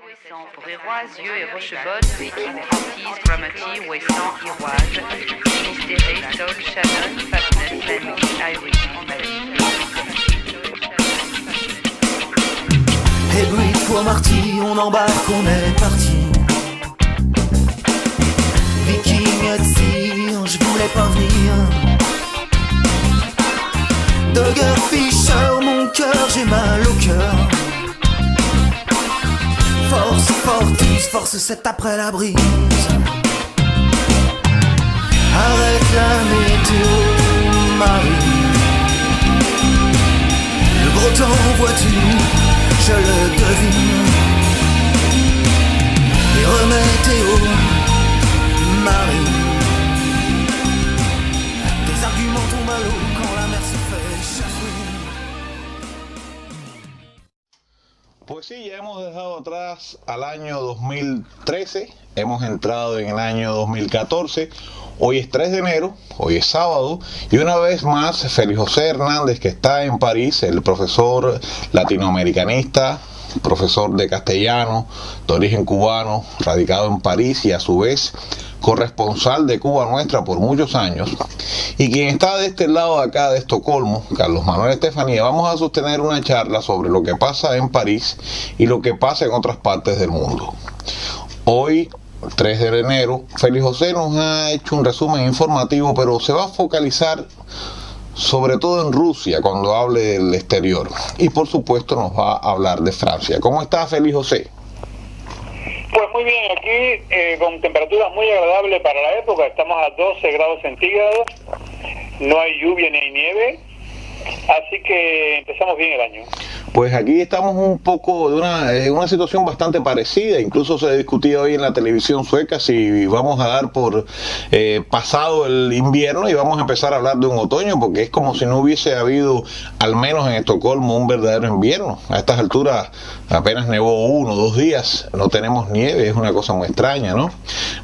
Brérois, Yeux et Rochebonne, Viking, Antise, Gramati, Ouessant, Iroise, Finistéré, Saul, Shannon, Fastnet, Lenny, Irish, Et bruit de fois Marty, on embarque, on est parti. Viking et tir, je voulais pas venir. Dogger Fisher, mon cœur, j'ai mal au cœur. Force, Fortis, force 7 après la brise. Arrête la météo, Marie. Le gros temps, vois-tu, je le devine. Et remettez Marie. Des arguments tombent à l'eau quand la mer se fait chafouine. Pues sí, ya hemos dejado atrás al año 2013, hemos entrado en el año 2014, hoy es 3 de enero, hoy es sábado, y una vez más Félix José Hernández, que está en París, el profesor latinoamericanista, profesor de castellano, de origen cubano, radicado en París y a su vez corresponsal de Cuba Nuestra por muchos años, y quien está de este lado de acá de Estocolmo, Carlos Manuel Estefanía, vamos a sostener una charla sobre lo que pasa en París y lo que pasa en otras partes del mundo. Hoy, 3 de enero, Félix José nos ha hecho un resumen informativo, pero se va a focalizar sobre todo en Rusia cuando hable del exterior, y por supuesto nos va a hablar de Francia. ¿Cómo está Félix José? Pues muy bien, aquí con temperaturas muy agradables para la época, estamos a 12 grados centígrados, no hay lluvia ni hay nieve, así que empezamos bien el año. Pues aquí estamos un poco de una situación bastante parecida, incluso se discutía hoy en la televisión sueca si vamos a dar por pasado el invierno y vamos a empezar a hablar de un otoño, porque es como si no hubiese habido, al menos en Estocolmo, un verdadero invierno. A estas alturas apenas nevó 1 o 2 días, no tenemos nieve, es una cosa muy extraña, ¿no?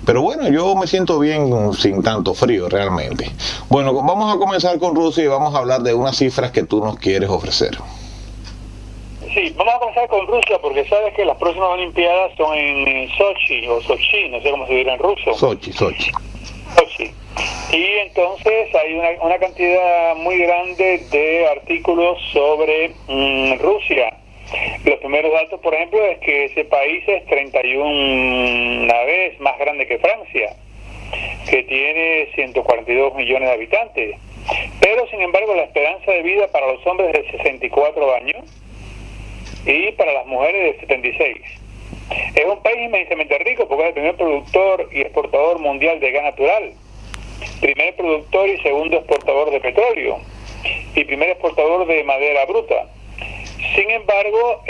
Pero bueno, yo me siento bien sin tanto frío realmente. Bueno, vamos a comenzar con Rusia y vamos a hablar de unas cifras que tú nos quieres ofrecer. Sí, vamos a comenzar con Rusia porque sabes que las próximas Olimpiadas son en Sochi o Sochi, no sé cómo se dirá en ruso. Sochi. Y entonces hay una cantidad muy grande de artículos sobre Rusia. Los primeros datos, por ejemplo, es que ese país es 31 vez más grande que Francia, que tiene 142 millones de habitantes. Pero, sin embargo, la esperanza de vida para los hombres es de 64 años y para las mujeres de 76. Es un país inmensamente rico porque es el primer productor y exportador mundial de gas natural, primer productor y segundo exportador de petróleo y primer exportador de madera bruta. Sin embargo,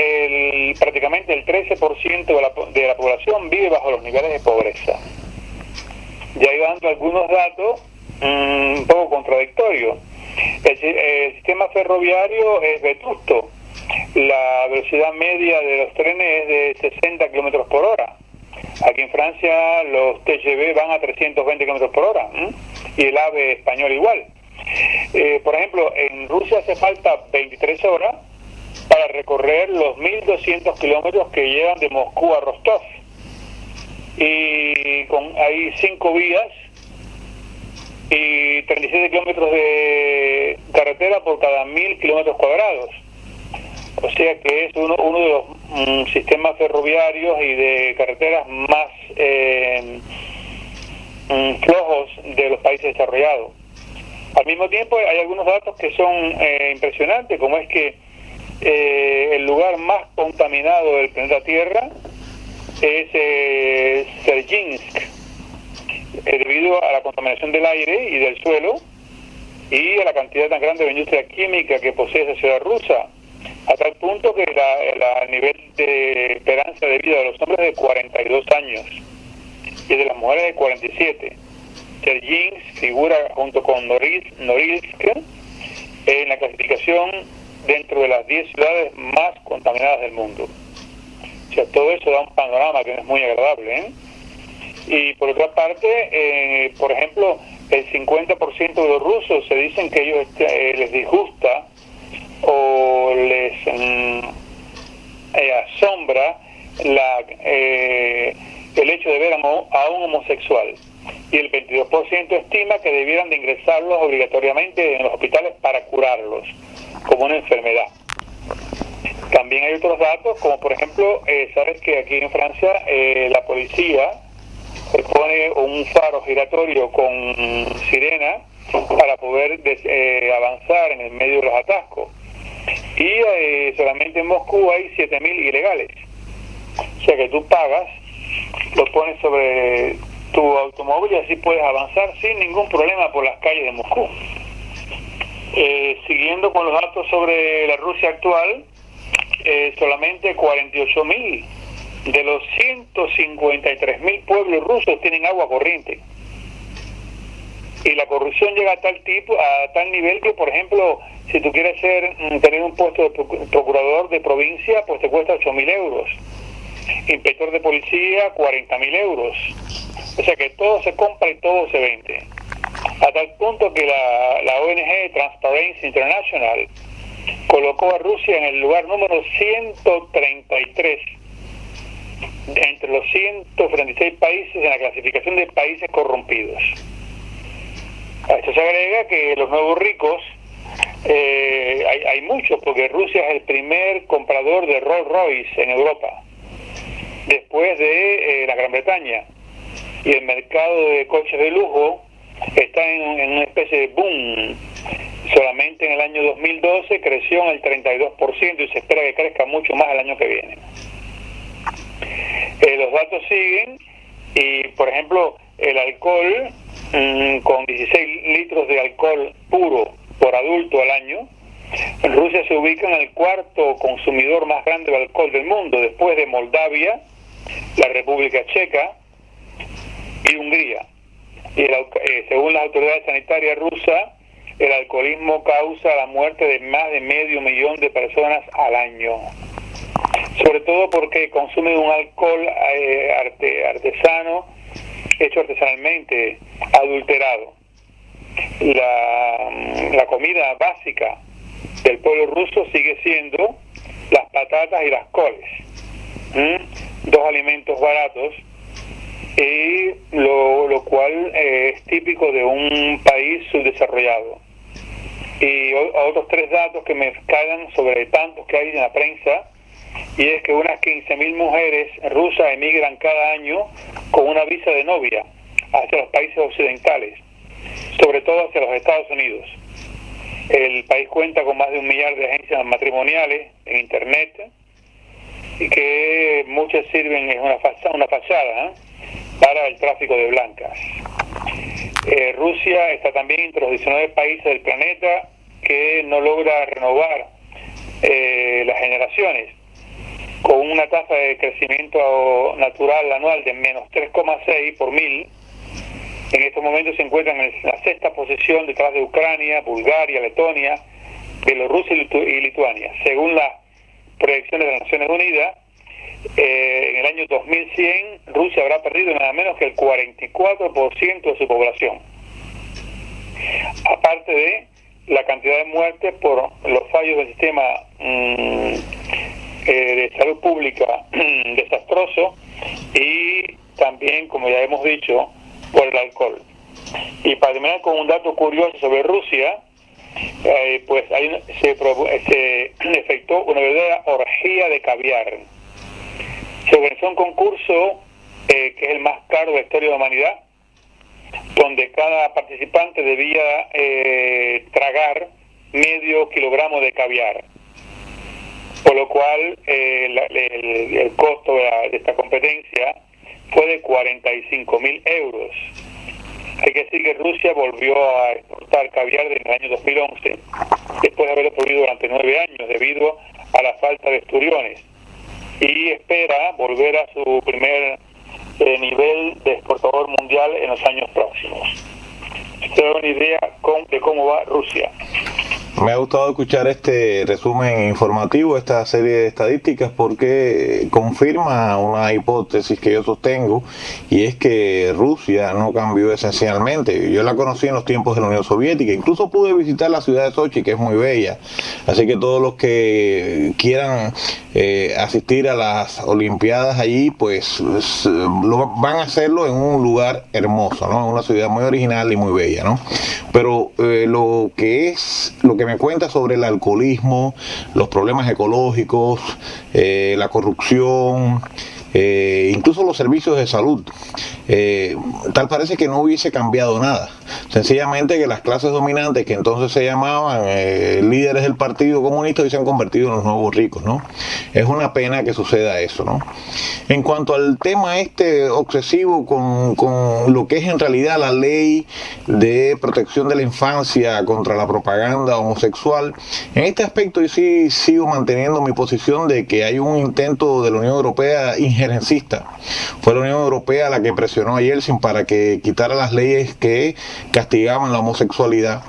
prácticamente el 13% de la población vive bajo los niveles de pobreza. Ya iba dando algunos datos un poco contradictorios. El sistema ferroviario es vetusto. La velocidad media de los trenes es de 60 kilómetros por hora. Aquí en Francia los TGV van a 320 kilómetros por hora, y el AVE español igual. Por ejemplo, en Rusia hace falta 23 horas para recorrer los 1.200 kilómetros que llevan de Moscú a Rostov. Y hay 5 vías y 37 kilómetros de carretera por cada 1.000 kilómetros cuadrados. O sea que es uno de los sistemas ferroviarios y de carreteras más flojos de los países desarrollados. Al mismo tiempo hay algunos datos que son impresionantes, como es que el lugar más contaminado del planeta Tierra es Serginsk, debido a la contaminación del aire y del suelo y a la cantidad tan grande de industria química que posee esa ciudad rusa, a tal punto que el nivel de esperanza de vida de los hombres es de 42 años y de las mujeres de 47. Serginsk figura junto con Norilsk en la clasificación dentro de las 10 ciudades más contaminadas del mundo. O sea, todo eso da un panorama que no es muy agradable, Y por otra parte, por ejemplo, el 50% de los rusos se dicen que ellos les disgusta o les asombra el hecho de ver a un homosexual, y el 22% estima que debieran de ingresarlos obligatoriamente en los hospitales para curarlos como una enfermedad. También hay otros datos, como por ejemplo, sabes que aquí en Francia la policía pone un faro giratorio con sirena para poder avanzar en el medio de los atascos, y solamente en Moscú hay 7.000 ilegales. O sea que tú pagas, lo pones sobre tu automóvil y así puedes avanzar sin ningún problema por las calles de Moscú. Siguiendo con los datos sobre la Rusia actual, solamente 48.000 de los 153.000 pueblos rusos tienen agua corriente. Y la corrupción llega a tal nivel que, por ejemplo, si tú quieres tener un puesto de procurador de provincia, pues te cuesta 8.000 euros. Inspector de policía, 40.000 euros. O sea que todo se compra y todo se vende. A tal punto que la ONG Transparency International colocó a Rusia en el lugar número 133 entre los 136 países en la clasificación de países corrompidos. A esto se agrega que los nuevos ricos, hay muchos, porque Rusia es el primer comprador de Rolls Royce en Europa, después de la Gran Bretaña, y el mercado de coches de lujo está en una especie de boom. Solamente en el año 2012 creció en el 32% y se espera que crezca mucho más el año que viene. Los datos siguen y, por ejemplo, el alcohol, con 16 litros de alcohol puro por adulto al año, Rusia se ubica en el cuarto consumidor más grande de alcohol del mundo, después de Moldavia, la República Checa y Hungría. Y según las autoridades sanitarias rusas, el alcoholismo causa la muerte de más de 500.000 de personas al año. Sobre todo porque consumen un alcohol artesano, hecho artesanalmente, adulterado. La comida básica del pueblo ruso sigue siendo las patatas y las coles, dos alimentos baratos, y lo cual es típico de un país subdesarrollado. Y otros tres datos que me caen sobre tantos que hay en la prensa, y es que unas 15.000 mujeres rusas emigran cada año con una visa de novia hacia los países occidentales, sobre todo hacia los Estados Unidos. El país cuenta con más de 1 millar de agencias matrimoniales en internet, y que muchas sirven es una fachada para el tráfico de blancas. Rusia está también entre los 19 países del planeta que no logra renovar las generaciones, con una tasa de crecimiento natural anual de menos 3,6 por 1000. En estos momentos se encuentran en la sexta posición detrás de Ucrania, Bulgaria, Letonia, Bielorrusia y Lituania. Según las proyecciones de las Naciones Unidas, en el año 2100 Rusia habrá perdido nada menos que el 44% de su población. Aparte de la cantidad de muertes por los fallos del sistema de salud pública desastroso, y también, como ya hemos dicho, por el alcohol. Y para terminar con un dato curioso sobre Rusia, pues se efectuó una verdadera orgía de caviar. Se organizó un concurso que es el más caro de la historia de la humanidad, donde cada participante debía tragar medio kilogramo de caviar, por lo cual el costo de esta competencia fue de 45.000 euros. Hay que decir que Rusia volvió a exportar caviar desde el año 2011, después de haberlo prohibido durante 9 años debido a la falta de esturiones, y espera volver a su primer nivel de exportador mundial en los años próximos. Esto es una idea de cómo va Rusia. Me ha gustado escuchar este resumen informativo, esta serie de estadísticas, porque confirma una hipótesis que yo sostengo, y es que Rusia no cambió esencialmente. Yo la conocí en los tiempos de la Unión Soviética, incluso pude visitar la ciudad de Sochi, que es muy bella, así que todos los que quieran asistir a las Olimpiadas allí, pues van a hacerlo en un lugar hermoso, ¿no? En una ciudad muy original y muy bella, ¿no? Pero lo que me cuenta sobre el alcoholismo, los problemas ecológicos, la corrupción, incluso los servicios de salud, tal parece que no hubiese cambiado nada. Sencillamente que las clases dominantes, que entonces se llamaban líderes del Partido Comunista, hoy se han convertido en los nuevos ricos, ¿no? Es una pena que suceda eso, ¿no? En cuanto al tema obsesivo con lo que es en realidad la ley de protección de la infancia contra la propaganda homosexual, en este aspecto yo sí sigo manteniendo mi posición de que hay un intento de la Unión Europea injerencista. Fue la Unión Europea la que presionó a Yeltsin para que quitara las leyes que castigaban la homosexualidad,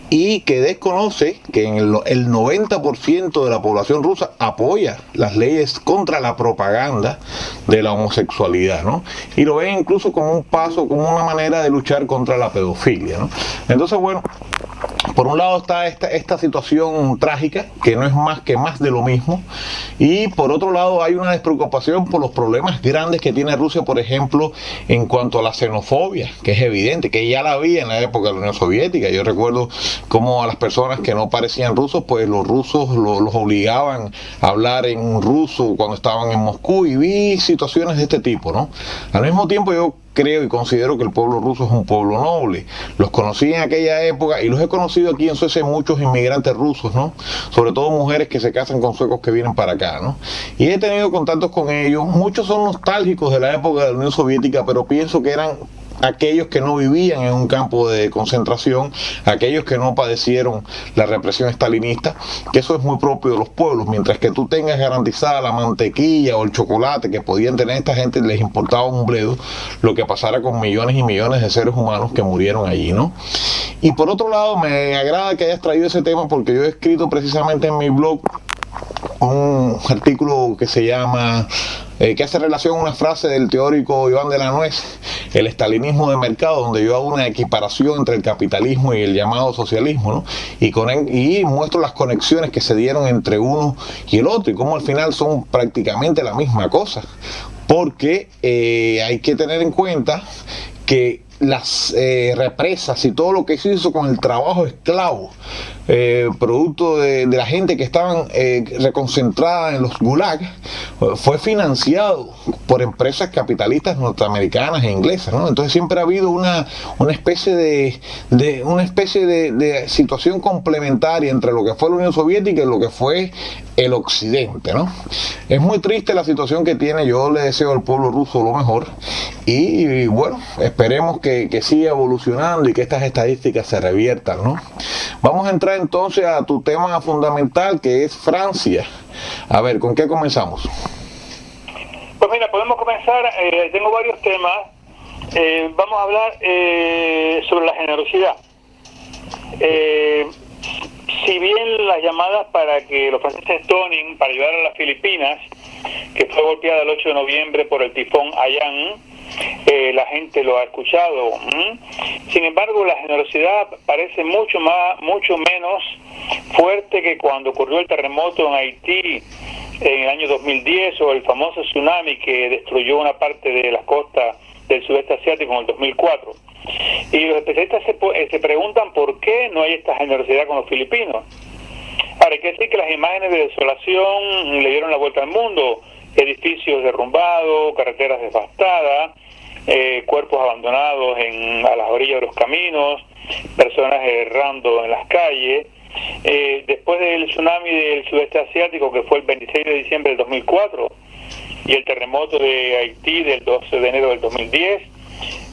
y que desconoce que el 90% de la población rusa apoya las leyes contra la propaganda de la homosexualidad, ¿no? Y lo ven incluso como un paso, como una manera de luchar contra la pedofilia, ¿no? Entonces, bueno, por un lado está esta situación trágica, que no es más que más de lo mismo, y por otro lado hay una despreocupación por los problemas grandes que tiene Rusia, por ejemplo, en cuanto a la xenofobia, que es evidente, que ya la había en la época de la Unión Soviética. Yo recuerdo cómo a las personas que no parecían rusos, pues los rusos los obligaban a hablar en ruso cuando estaban en Moscú, y vi situaciones de este tipo, ¿no? Al mismo tiempo yo creo y considero que el pueblo ruso es un pueblo noble. Los conocí en aquella época y los he conocido aquí en Suecia muchos inmigrantes rusos, ¿no? Sobre todo mujeres que se casan con suecos que vienen para acá, ¿no? Y he tenido contactos con ellos. Muchos son nostálgicos de la época de la Unión Soviética, pero pienso que eran aquellos que no vivían en un campo de concentración, aquellos que no padecieron la represión estalinista, que eso es muy propio de los pueblos. Mientras que tú tengas garantizada la mantequilla o el chocolate que podían tener esta gente, les importaba un bledo lo que pasara con millones y millones de seres humanos que murieron allí, ¿no? Y por otro lado, me agrada que hayas traído ese tema, porque yo he escrito precisamente en mi blog un artículo que se llama, que hace relación a una frase del teórico Iván de la Nuez, el estalinismo de mercado, donde yo hago una equiparación entre el capitalismo y el llamado socialismo, ¿no? Y muestro las conexiones que se dieron entre uno y el otro, y cómo al final son prácticamente la misma cosa, porque hay que tener en cuenta que las represas y todo lo que se hizo con el trabajo esclavo, producto de la gente que estaban reconcentrada en los gulags, fue financiado por empresas capitalistas norteamericanas e inglesas, ¿no? Entonces siempre ha habido una especie de situación complementaria entre lo que fue la Unión Soviética y lo que fue el Occidente, ¿no? Es muy triste la situación que tiene. Yo le deseo al pueblo ruso lo mejor, y bueno, esperemos que siga evolucionando y que estas estadísticas se reviertan, ¿no? Vamos a entrar entonces a tu tema fundamental, que es Francia. A ver, ¿con qué comenzamos? Pues mira, podemos comenzar, tengo varios temas. Vamos a hablar sobre la generosidad. Si bien las llamadas para que los franceses donen para ayudar a las Filipinas, que fue golpeada el 8 de noviembre por el tifón Haiyan, la gente lo ha escuchado. Sin embargo, la generosidad parece mucho menos fuerte que cuando ocurrió el terremoto en Haití en el año 2010, o el famoso tsunami que destruyó una parte de las costas del sudeste asiático en el 2004. Y los especialistas se preguntan por qué no hay esta generosidad con los filipinos. Ahora, hay que decir que las imágenes de desolación le dieron la vuelta al mundo: edificios derrumbados, carreteras devastadas, cuerpos abandonados a las orillas de los caminos, personas errando en las calles. Después del tsunami del sudeste asiático, que fue el 26 de diciembre del 2004, y el terremoto de Haití del 12 de enero del 2010,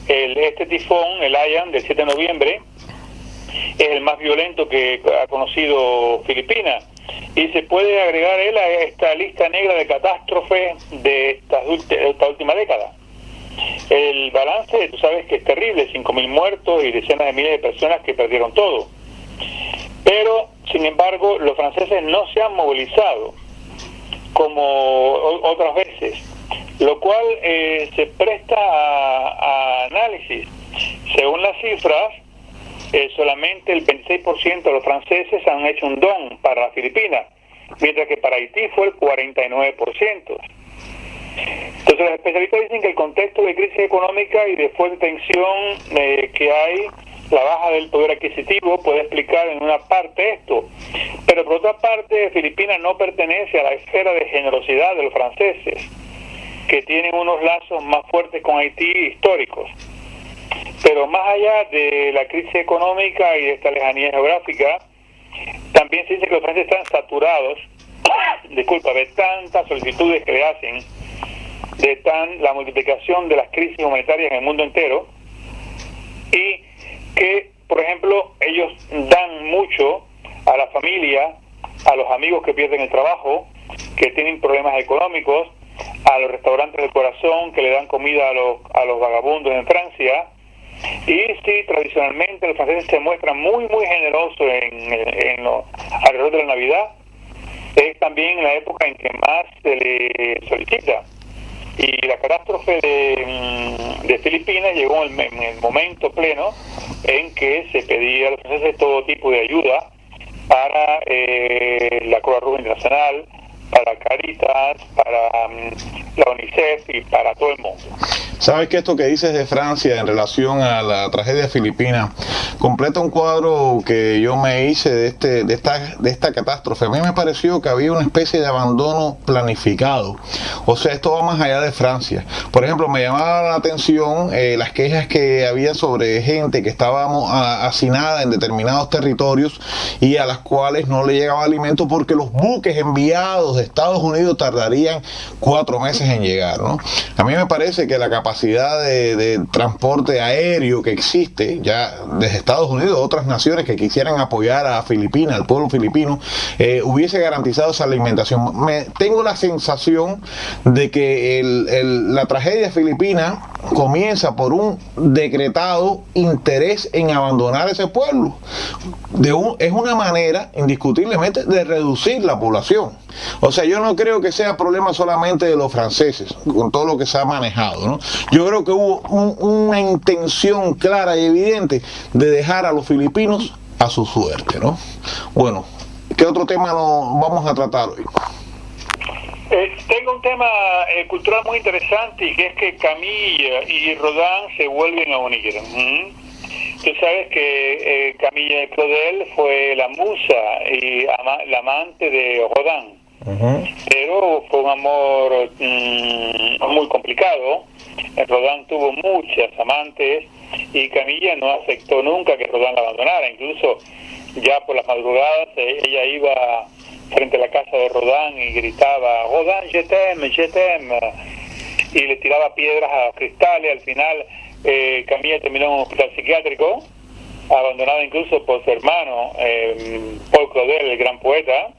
este tifón, el Haiyan, del 7 de noviembre, es el más violento que ha conocido Filipinas, y se puede agregar él a esta lista negra de catástrofes de esta última década. El balance, tú sabes que es terrible: 5.000 muertos y decenas de miles de personas que perdieron todo. Pero, sin embargo, los franceses no se han movilizado como otras veces, lo cual se presta a análisis. Según las cifras, solamente el 26% de los franceses han hecho un don para Filipinas, mientras que para Haití fue el 49%. Entonces los especialistas dicen que el contexto de crisis económica y de fuerte tensión que hay, la baja del poder adquisitivo, puede explicar en una parte esto, pero por otra parte Filipinas no pertenece a la esfera de generosidad de los franceses, que tienen unos lazos más fuertes con Haití históricos. Pero más allá de la crisis económica y de esta lejanía geográfica, también se dice que los franceses están saturados de tantas solicitudes que le hacen, de la multiplicación de las crisis humanitarias en el mundo entero, y que, por ejemplo, ellos dan mucho a la familia, a los amigos que pierden el trabajo, que tienen problemas económicos, a los restaurantes del corazón que le dan comida a los vagabundos en Francia. Y sí, tradicionalmente los franceses se muestran muy generosos alrededor de la Navidad. Es también la época en que más se le solicita. Y la catástrofe de Filipinas llegó en el momento pleno en que se pedía a los franceses todo tipo de ayuda para la Cruz Roja Internacional, para Caritas, para la UNICEF y para todo el mundo. ¿Sabes que esto que dices de Francia en relación a la tragedia filipina completa un cuadro que yo me hice de esta catástrofe? A mí me pareció que había una especie de abandono planificado. O sea, esto va más allá de Francia. Por ejemplo, me llamaba la atención las quejas que había sobre gente que estaba hacinada en determinados territorios y a las cuales no le llegaba alimento porque los buques enviados de Estados Unidos tardarían 4 meses en llegar, ¿no? A mí me parece que la capacidad de transporte aéreo que existe ya desde Estados Unidos, otras naciones que quisieran apoyar a Filipinas, al pueblo filipino, hubiese garantizado esa alimentación. Tengo la sensación de que la tragedia filipina comienza por un decretado interés en abandonar ese pueblo. Es una manera, indiscutiblemente, de reducir la población. O sea, yo no creo que sea problema solamente de los franceses, con todo lo que se ha manejado, ¿no? Yo creo que hubo una intención clara y evidente de dejar a los filipinos a su suerte, ¿no? Bueno, ¿qué otro tema vamos a tratar hoy? Tengo un tema cultural muy interesante, y que es que Camille y Rodin se vuelven a unir. Tú sabes que Camille Claudel fue la musa y la amante de Rodin. Pero fue un amor muy complicado. Rodin tuvo muchas amantes y Camilla no aceptó nunca que Rodin la abandonara. Incluso ya por las madrugadas ella iba frente a la casa de Rodin y gritaba: Rodin, je t'aime, je t'aime, y le tiraba piedras a los cristales. Al final Camilla terminó en un hospital psiquiátrico, abandonada incluso por su hermano Paul Claudel, el gran poeta.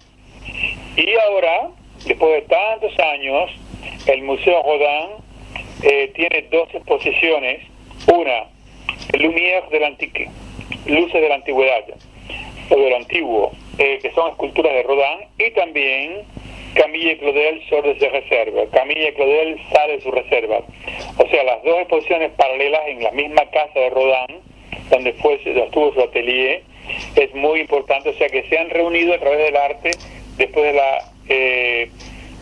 Y ahora, después de tantos años, el Museo Rodin tiene 2 exposiciones. Una, Lumière de l'Antique, Luces de la Antigüedad, o de lo antiguo, que son esculturas de Rodin, y también Camille Claudel sort de su reserva. Camille Claudel sale de su reserva. O sea, las 2 exposiciones paralelas en la misma casa de Rodin, donde estuvo su atelier. Es muy importante, o sea, que se han reunido a través del arte después de la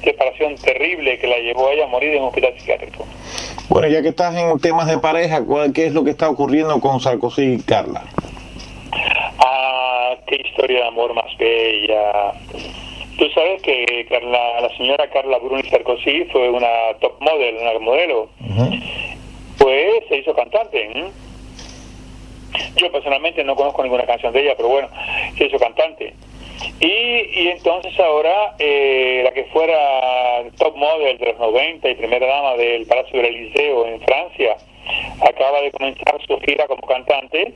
separación terrible que la llevó a ella a morir en un hospital psiquiátrico. Bueno, ya que estás en temas de pareja, ¿qué es lo que está ocurriendo con Sarkozy y Carla? Qué historia de amor más bella. Tú sabes que la señora Carla Bruni Sarkozy fue una top model, una modelo. Pues se hizo cantante. Yo personalmente no conozco ninguna canción de ella, pero bueno, se hizo cantante. Y entonces ahora la que fuera top model de los 90 y primera dama del Palacio del Eliseo en Francia, acaba de comenzar su gira como cantante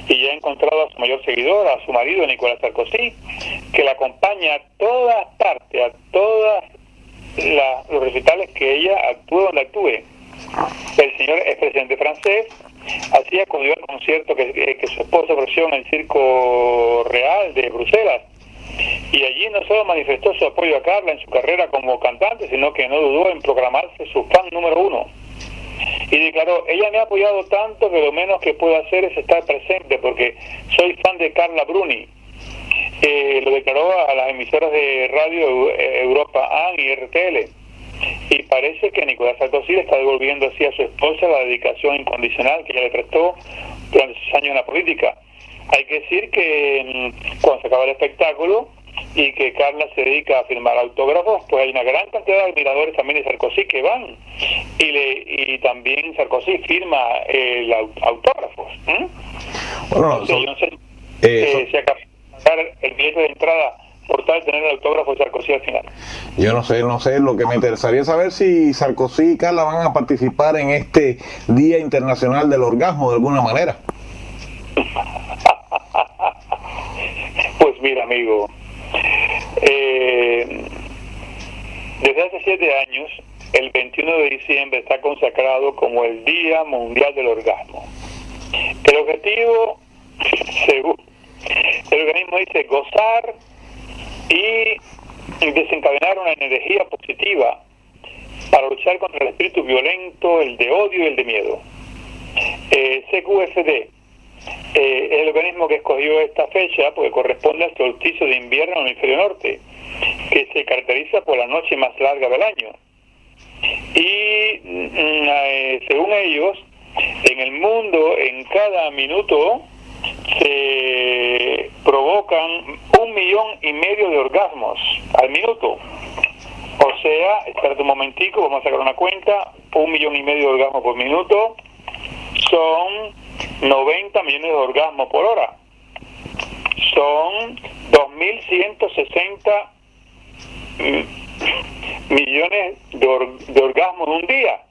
y ya ha encontrado a su mayor seguidor, a su marido Nicolás Sarkozy, que la acompaña a todas partes, a todos los recitales que ella actúe donde actúe. El señor es presidente francés. Así acudió al concierto que su esposa ofreció en el Circo Real de Bruselas, y allí no solo manifestó su apoyo a Carla en su carrera como cantante, sino que no dudó en proclamarse su fan número 1 y declaró: ella me ha apoyado tanto que lo menos que puedo hacer es estar presente porque soy fan de Carla Bruni. lo declaró a las emisoras de radio Europa AN y RTL. Y parece que Nicolás Sarkozy le está devolviendo así a su esposa la dedicación incondicional que ella le prestó durante sus años en la política. Hay que decir que cuando se acaba el espectáculo y que Carla se dedica a firmar autógrafos, pues hay una gran cantidad de admiradores también de Sarkozy que van y también Sarkozy firma autógrafos. Bueno, Entonces, yo no sé si acaba de pagar el billete de entrada por tal de tener el autógrafo de Sarkozy al final. yo no sé, lo que me interesaría saber si Sarkozy y Carla van a participar en este Día Internacional del Orgasmo de alguna manera. Pues mira, amigo, desde hace 7 años, el 21 de diciembre está consagrado como el Día Mundial del Orgasmo. El objetivo, según el organismo, dice gozar y desencadenar una energía positiva para luchar contra el espíritu violento, el de odio y el de miedo. CQFD es el organismo que escogió esta fecha porque corresponde al solsticio de invierno en el hemisferio norte, que se caracteriza por la noche más larga del año. Y según ellos, en el mundo, en cada minuto se provocan 1,5 millones de orgasmos al minuto. O sea, espérate un momentico, vamos a sacar una cuenta. 1,5 millones de orgasmos por minuto son 90 millones de orgasmos por hora. Son 2.160 millones de orgasmos en un día.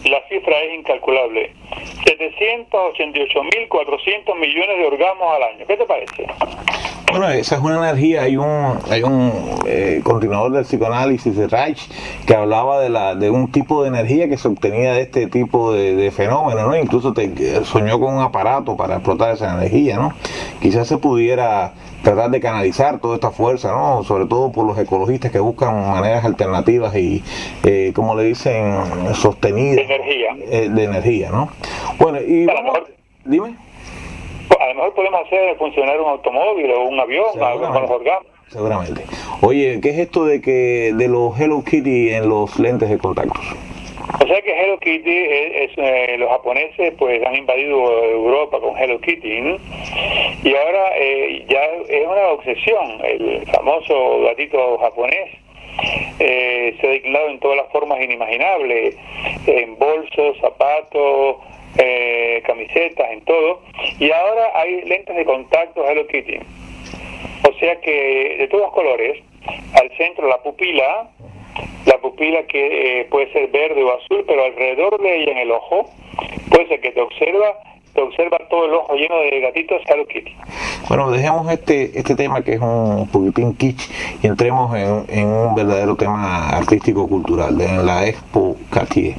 La cifra es incalculable. 788.400 millones de orgasmos al año. ¿Qué te parece? Bueno, esa es una energía. Hay un continuador del psicoanálisis de Reich que hablaba de un tipo de energía que se obtenía de este tipo de fenómenos, ¿no? Incluso soñó con un aparato para explotar esa energía, ¿no? Quizás se pudiera tratar de canalizar toda esta fuerza, ¿no? Sobre todo por los ecologistas que buscan maneras alternativas y, como le dicen, sostenidas de energía, ¿no? Bueno, y dime. A lo mejor podemos hacer funcionar un automóvil o un avión con los orgasmos. Seguramente. Oye, ¿qué es esto de los Hello Kitty en los lentes de contactos? O sea que Hello Kitty los japoneses pues han invadido Europa con Hello Kitty, ¿no? Y ahora ya es una obsesión. El famoso gatito japonés se ha declinado en todas las formas inimaginables, en bolsos, zapatos, camisetas, en todo. Y ahora hay lentes de contacto Hello Kitty. O sea que de todos colores, al centro la pupila que puede ser verde o azul, pero alrededor de ella en el ojo puede ser que te observa todo el ojo lleno de gatitos Hello Kitty. Bueno, dejemos este tema que es un poquitín kitsch y entremos en un verdadero tema artístico-cultural, en la Expo Cartier.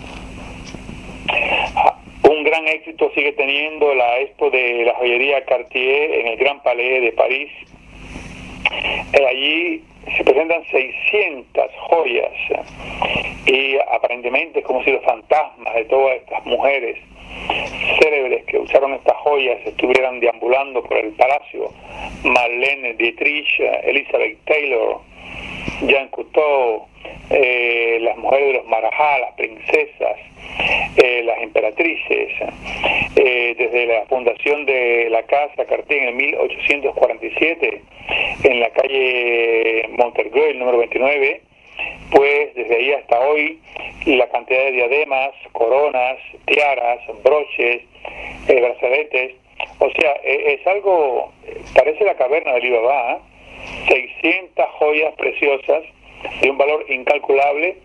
Un gran éxito sigue teniendo la Expo de la joyería Cartier en el Gran Palais de París. Allí se presentan 600 joyas y aparentemente es como si los fantasmas de todas estas mujeres célebres que usaron estas joyas estuvieran deambulando por el palacio. Marlene Dietrich, Elizabeth Taylor, Jean Cousteau, las mujeres de los Marajá, las princesas, las emperatrices, desde la fundación de la casa Cartier en 1847 en la calle Montorgueil número 29, pues desde ahí hasta hoy la cantidad de diademas, coronas, tiaras, broches, brazaletes, o sea, es algo, parece la caverna de Alibaba, 600 joyas preciosas de un valor incalculable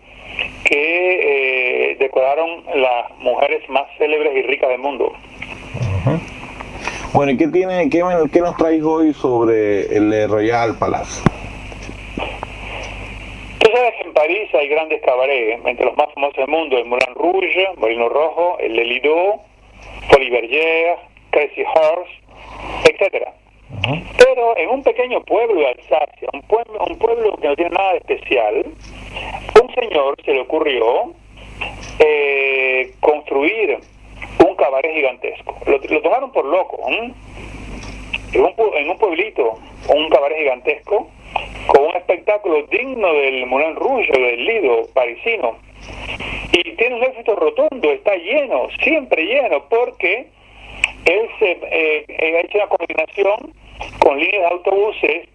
que decoraron las mujeres más célebres y ricas del mundo. Uh-huh. Bueno, ¿y qué nos traes hoy sobre el Royal Palace? Tú sabes que en París hay grandes cabarets, entre los más famosos del mundo, el Moulin Rouge, Molino Rojo, el Le Lido, Folies Bergère, Crazy Horse, etcétera. Uh-huh. Pero en un pequeño pueblo de Alsacia, un pueblo que no tiene nada de especial, un señor se le ocurrió construir un cabaret gigantesco. Lo tomaron por loco, en un pueblito, un cabaret gigantesco, con un espectáculo digno del Moulin Rouge, del Lido parisino. Y tiene un éxito rotundo, está lleno, siempre lleno, porque él ha hecho una coordinación con líneas de autobuses,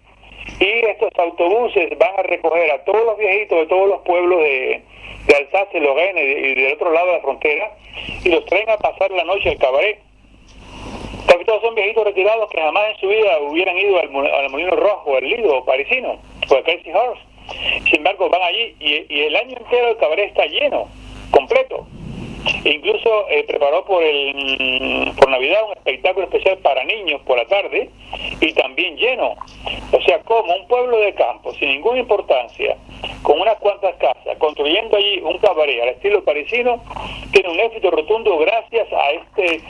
y estos autobuses van a recoger a todos los viejitos de todos los pueblos de Alsacia, Lorena y del otro lado de la frontera, y los traen a pasar la noche al cabaret. Casi todos son viejitos retirados que jamás en su vida hubieran ido al Molino Rojo, al Lido parisino, o al Crazy Horse. Sin embargo, van allí y el año entero el cabaret está lleno, completo. Incluso preparó por Navidad un espectáculo especial para niños por la tarde, y también lleno. O sea, como un pueblo de campo sin ninguna importancia, con unas cuantas casas, construyendo allí un cabaret al estilo parisino, tiene un éxito rotundo gracias a este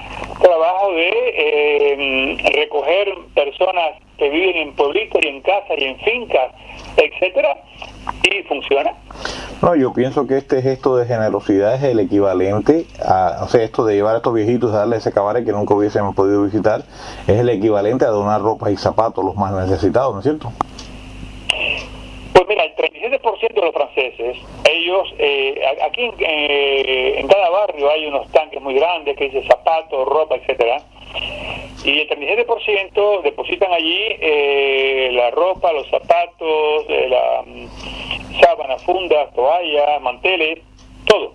trabajo de recoger personas que viven en pueblitos y en casas y en fincas, etcétera, y funciona. No, yo pienso que este gesto de generosidad es el equivalente a, o sea, esto de llevar a estos viejitos a darle ese cabaret que nunca hubiesen podido visitar, es el equivalente a donar ropa y zapatos a los más necesitados, ¿no es cierto? Pues mira, el 37% de los franceses, ellos, aquí en cada barrio hay unos tanques muy grandes que dicen zapatos, ropa, etcétera, y el 37% depositan allí la ropa, los zapatos, la sábanas, fundas, toallas, manteles, todo.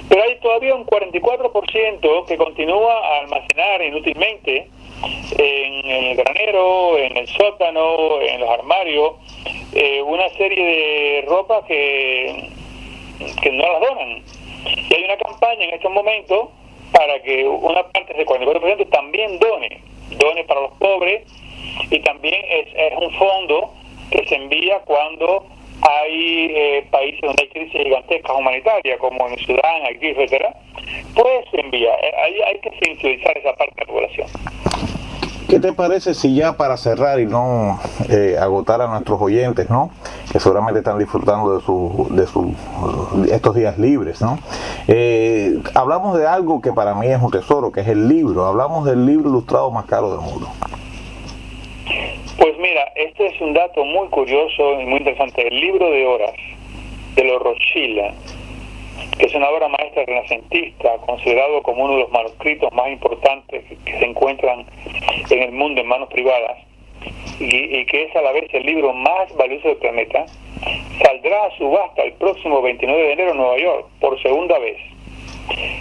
Pero hay todavía un 44% que continúa a almacenar inútilmente en el granero, en el sótano, en los armarios, una serie de ropa que no las donan. Y hay una campaña en estos momentos para que una parte del 44% también done para los pobres, y también es un fondo que se envía cuando hay países donde hay crisis gigantescas humanitarias, como en Sudán, Haití, etcétera, pues se envía. Hay que sensibilizar esa parte de la población. ¿Qué te parece si ya para cerrar y no agotar a nuestros oyentes, ¿no?, que seguramente están disfrutando de estos días libres, ¿no? Hablamos de algo que para mí es un tesoro, que es el libro. Hablamos del libro ilustrado más caro del mundo. Pues mira, este es un dato muy curioso y muy interesante. El libro de horas de los Rothschild, que es una obra maestra renacentista, considerado como uno de los manuscritos más importantes que se encuentran en el mundo en manos privadas, y que es a la vez el libro más valioso del planeta, saldrá a subasta el próximo 29 de enero en Nueva York, por segunda vez.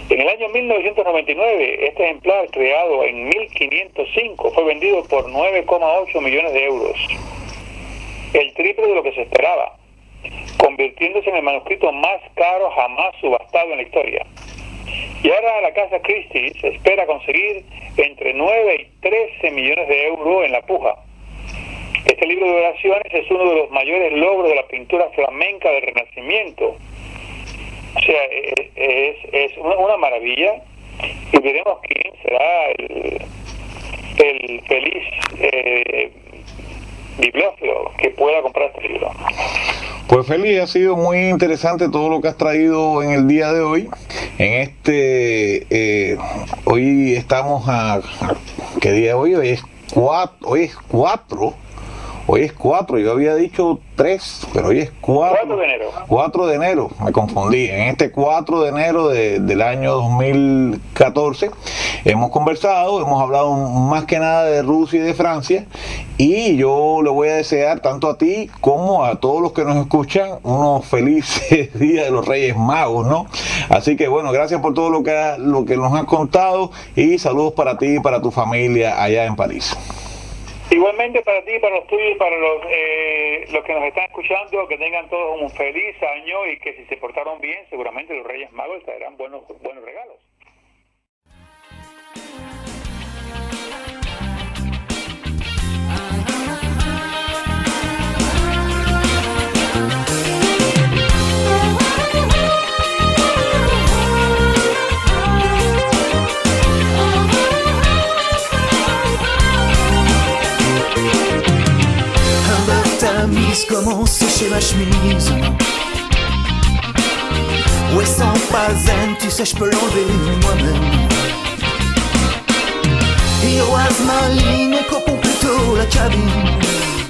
En el año 1999, este ejemplar, creado en 1505, fue vendido por 9,8 millones de euros, el triple de lo que se esperaba, convirtiéndose en el manuscrito más caro jamás subastado en la historia. Y ahora la casa Christie se espera conseguir entre 9 y 13 millones de euros en la puja. Este libro de oraciones es uno de los mayores logros de la pintura flamenca del Renacimiento. O sea, es una maravilla, y veremos quién será el feliz bibliófilo que pueda comprar este libro. Pues Félix, ha sido muy interesante todo lo que has traído en el día de hoy. En hoy estamos ¿qué día es hoy? Hoy es 4, yo había dicho 3, pero hoy es 4. 4 de enero. 4 de enero, me confundí. En este 4 de enero del año 2014 hemos conversado, hemos hablado más que nada de Rusia y de Francia, y yo le voy a desear tanto a ti como a todos los que nos escuchan unos felices días de los Reyes Magos, ¿no? Así que bueno, gracias por todo lo que nos has contado, y saludos para ti y para tu familia allá en París. Igualmente para ti, para los tuyos y para los que nos están escuchando, que tengan todos un feliz año, y que si se portaron bien, seguramente los Reyes Magos traerán buenos regalos. Tamise commence chez ma chemise. Ouais, sans pas zen, tu sais, je peux l'enlever moi-même. Il rase ma ligne, coupe plutôt la cabine.